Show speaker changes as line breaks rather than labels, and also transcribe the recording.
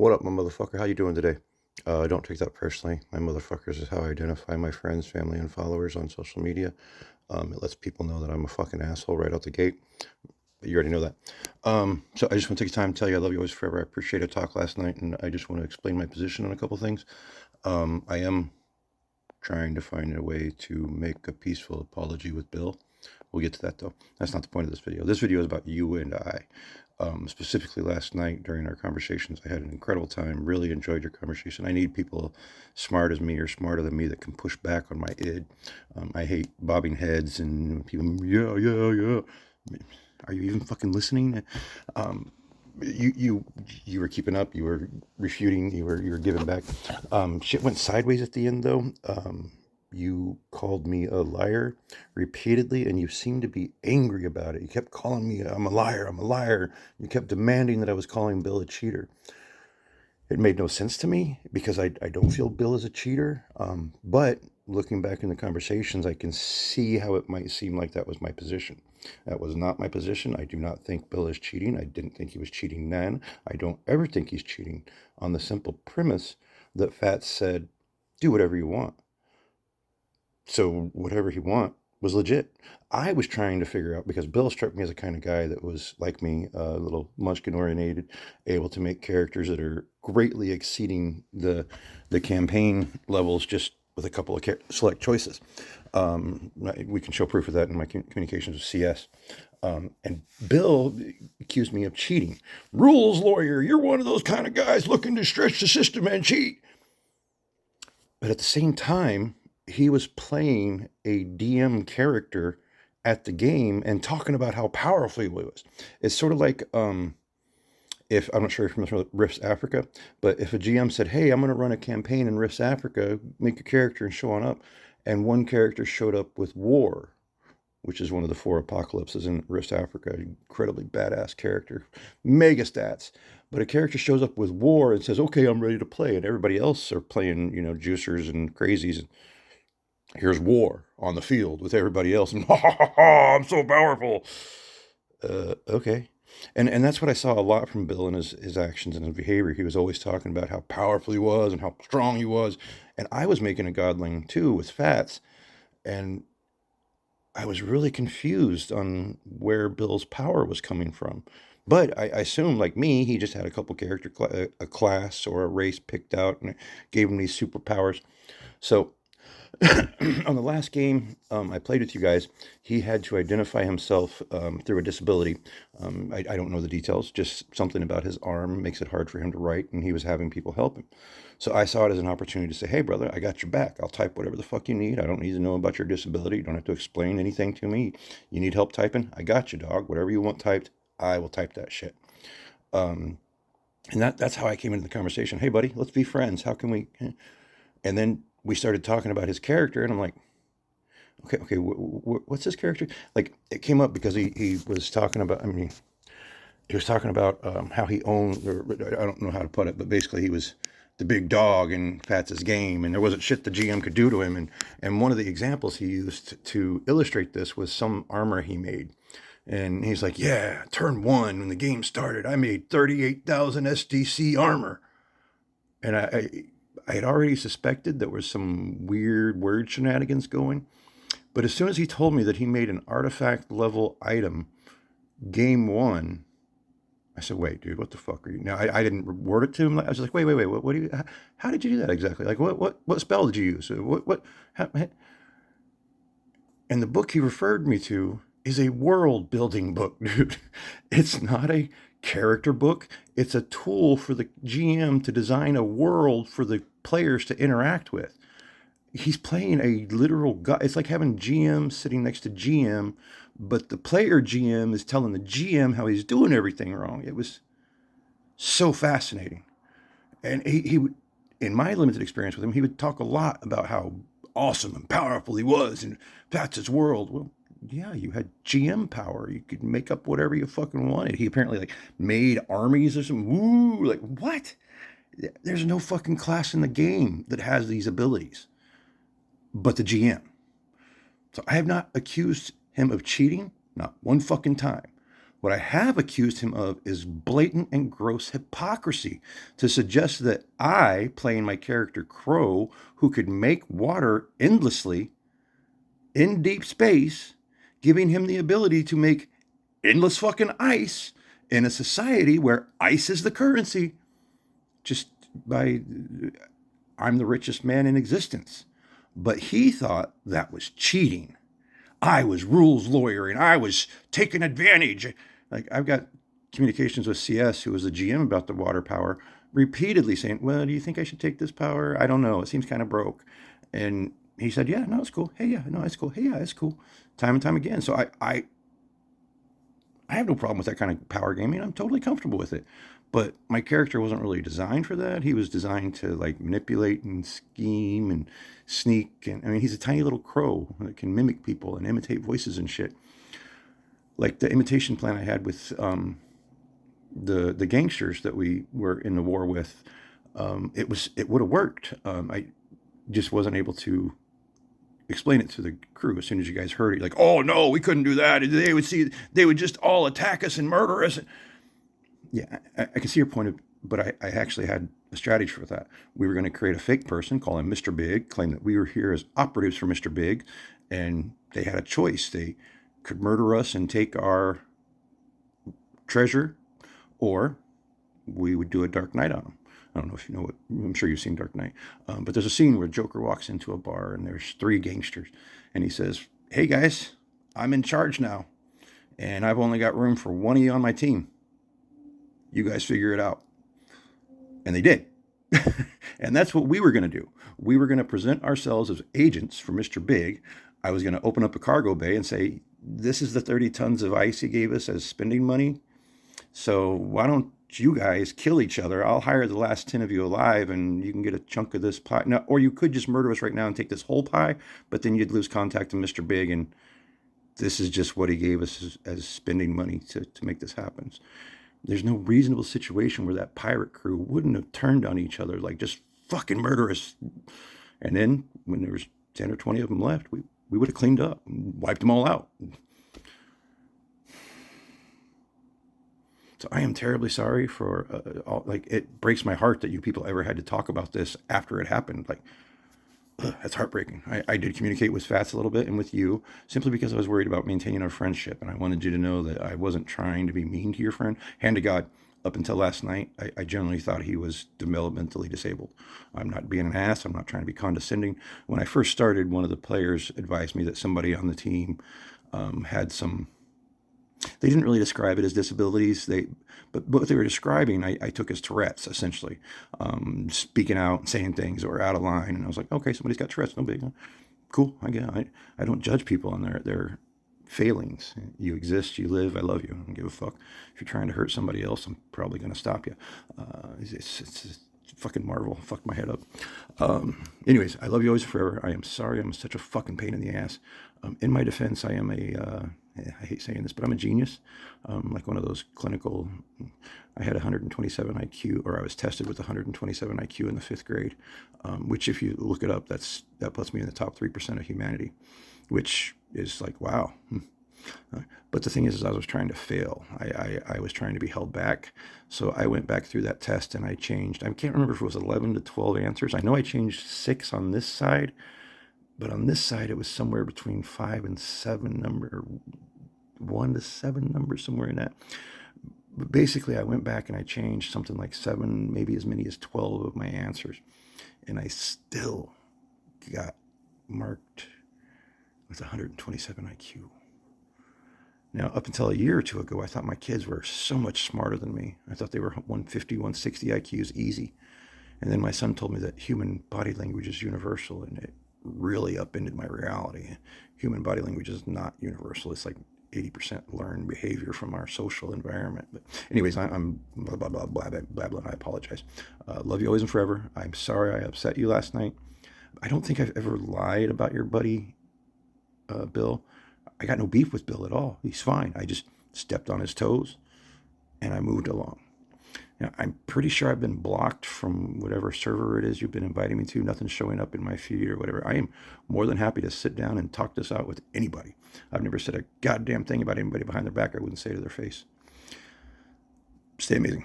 What up, my motherfucker? How you doing today? Don't take that personally. My motherfuckers is how I identify my friends, family, and followers on social media. It lets people know that I'm a fucking asshole right out the gate. But you already know that. So I just want to take time to tell you I love you always forever. I appreciate a talk last night, and I just want to explain my position on a couple things. I am trying to find a way to make a peaceful apology with Bill. We'll get to that though. That's not the point of this video. This video is about you and I. Specifically last night during our conversations, I had an incredible time. Really enjoyed your conversation. I need people smart as me or smarter than me that can push back on my id. I hate bobbing heads and people, yeah. Are you even fucking listening? You were keeping up. You were refuting. You were giving back. Shit went sideways at the end though. You called me a liar repeatedly, and you seemed to be angry about it. You kept calling me, I'm a liar, I'm a liar. You kept demanding that I was calling Bill a cheater. It made no sense to me because I don't feel Bill is a cheater. But looking back in the conversations, I can see how it might seem like that was my position. That was not my position. I do not think Bill is cheating. I didn't think he was cheating then. I don't ever think he's cheating on the simple premise that Fats said, do whatever you want. So whatever he want was legit. I was trying to figure out, because Bill struck me as a kind of guy that was like me, a little munchkin oriented, able to make characters that are greatly exceeding the campaign levels just with a couple of select choices. We can show proof of that in my communications with CS. And Bill accused me of cheating. Rules lawyer, you're one of those kind of guys looking to stretch the system and cheat. But at the same time, he was playing a DM character at the game and talking about how powerful he was. It's sort of like if I'm not sure if you're familiar with Rifts Africa, but if a GM said, "Hey, I'm going to run a campaign in Rifts Africa, make a character and show on up," and one character showed up with war, which is one of the 4 apocalypses in Rifts Africa, incredibly badass character, mega stats. But a character shows up with war and says, "Okay, I'm ready to play," and everybody else are playing, juicers and crazies. And here's war on the field with everybody else, and I'm so powerful. Okay. And that's what I saw a lot from Bill in his actions and his behavior. He was always talking about how powerful he was and how strong he was. And I was making a godling too with Fats. And I was really confused on where Bill's power was coming from. But I assume, like me, he just had a couple character, a class or a race picked out and gave him these superpowers. So on the last game I played with you guys, he had to identify himself through a disability. I don't know the details, just something about his arm makes it hard for him to write, and he was having people help him. So I saw it as an opportunity to say, "Hey, brother, I got your back. I'll type whatever the fuck you need. I don't need to know about your disability. You don't have to explain anything to me. You need help typing? I got you, dog. Whatever you want typed, I will type that shit." And that's how I came into the conversation. "Hey, buddy, let's be friends. How can we..." And then we started talking about his character, and I'm like, okay, what's his character? Like, it came up because he was talking about, he was talking about how he owned, or I don't know how to put it, but basically he was the big dog in Fats's game, and there wasn't shit the GM could do to him. And one of the examples he used to illustrate this was some armor he made. And he's like, "Yeah, turn 1, when the game started, I made 38,000 SDC armor." And I had already suspected there was some weird word shenanigans going. But as soon as he told me that he made an artifact level item game 1, I said, "Wait, dude, what the fuck are you?" Now, I didn't word it to him. I was like, wait, what do you, how did you do that exactly? Like, what spell did you use? And the book he referred me to is a world building book, dude. It's not a character book. It's a tool for the GM to design a world for the players to interact with. He's playing a literal god. It's like having GM sitting next to GM, but the player GM is telling the GM how he's doing everything wrong. It was so fascinating. And he would, in my limited experience with him, he would talk a lot about how awesome and powerful he was, and that's his world. Well, yeah, you had GM power. You could make up whatever you fucking wanted. He apparently like made armies or some woo. Like, what? There's no fucking class in the game that has these abilities but the GM. So I have not accused him of cheating, not one fucking time. What I have accused him of is blatant and gross hypocrisy to suggest that I, playing my character Crow, who could make water endlessly in deep space, giving him the ability to make endless fucking ice in a society where ice is the currency, just by I'm the richest man in existence. But he thought that was cheating. I was rules lawyering. I was taking advantage. Like, I've got communications with CS, who was the GM about the water power, repeatedly saying, well, do you think I should take this power? I don't know. It seems kind of broke. And he said, yeah, no, it's cool. Hey, yeah, no, it's cool. Hey, yeah, it's cool. Time and time again. So I have no problem with that kind of power gaming. I'm totally comfortable with it. But my character wasn't really designed for that. He was designed to like manipulate and scheme and sneak. And I mean, he's a tiny little crow that can mimic people and imitate voices and shit. Like the imitation plan I had with the gangsters that we were in the war with, it would have worked. I just wasn't able to explain it to the crew. As soon as you guys heard it, like, oh no, we couldn't do that. They would just all attack us and murder us. Yeah, I can see your point of, but I actually had a strategy for that. We were going to create a fake person, call him Mr. Big, claim that we were here as operatives for Mr. Big, and they had a choice. They could murder us and take our treasure, or we would do a Dark Knight on them. I don't know if you know what, I'm sure you've seen Dark Knight, but there's a scene where Joker walks into a bar and there's three gangsters, and he says, hey guys, I'm in charge now, and I've only got room for one of you on my team. You guys figure it out. And they did. And that's what we were going to do. We were going to present ourselves as agents for Mr. Big. I was going to open up a cargo bay and say, this is the 30 tons of ice he gave us as spending money. So why don't you guys kill each other? I'll hire the last 10 of you alive and you can get a chunk of this pie. Now, or you could just murder us right now and take this whole pie, but then you'd lose contact with Mr. Big, and this is just what he gave us as spending money to make this happen. There's no reasonable situation where that pirate crew wouldn't have turned on each other, like just fucking murder us. And then when there was 10 or 20 of them left, we would have cleaned up and wiped them all out. So I am terribly sorry for all, like, it breaks my heart that you people ever had to talk about this after it happened. Like, that's heartbreaking. I did communicate with Fats a little bit and with you simply because I was worried about maintaining our friendship. And I wanted you to know that I wasn't trying to be mean to your friend. Hand to God, up until last night, I generally thought he was developmentally disabled. I'm not being an ass. I'm not trying to be condescending. When I first started, one of the players advised me that somebody on the team had some, they didn't really describe it as disabilities. But what they were describing, I took as Tourette's, essentially, speaking out and saying things that were out of line. And I was like, okay, somebody's got Tourette's, no big, cool. I don't judge people on their failings. You exist, you live, I love you. I don't give a fuck. If you're trying to hurt somebody else, I'm probably going to stop you. It's fucking Marvel. Fucked my head up. Anyways, I love you always forever. I am sorry I'm such a fucking pain in the ass. In my defense, I am I hate saying this, but I'm a genius. Like one of those clinical, I had 127 IQ, or I was tested with 127 IQ in the 5th grade, which if you look it up, that puts me in the top 3% of humanity, which is like, wow. But the thing is I was trying to fail. I was trying to be held back. So I went back through that test and I changed. I can't remember if it was 11 to 12 answers. I know I changed 6 on this side, but on this side it was somewhere between 5 and 7 number, 1 to 7 numbers, somewhere in that. But basically I went back and I changed something like 7, maybe as many as 12 of my answers. And I still got marked with 127 IQ. Now, up until a year or two ago, I thought my kids were so much smarter than me. I thought they were 150, 160 IQs easy. And then my son told me that human body language is universal, and it really upended my reality. Human body language is not universal. It's like 80% learned behavior from our social environment. But anyways, I'm blah, blah, blah, blah, blah, blah, and I apologize. Love you always and forever. I'm sorry I upset you last night. I don't think I've ever lied about your buddy, Bill. I got no beef with Bill at all. He's fine. I just stepped on his toes and I moved along. Now, I'm pretty sure I've been blocked from whatever server it is you've been inviting me to. Nothing's showing up in my feed or whatever. I am more than happy to sit down and talk this out with anybody. I've never said a goddamn thing about anybody behind their back I wouldn't say to their face. Stay amazing.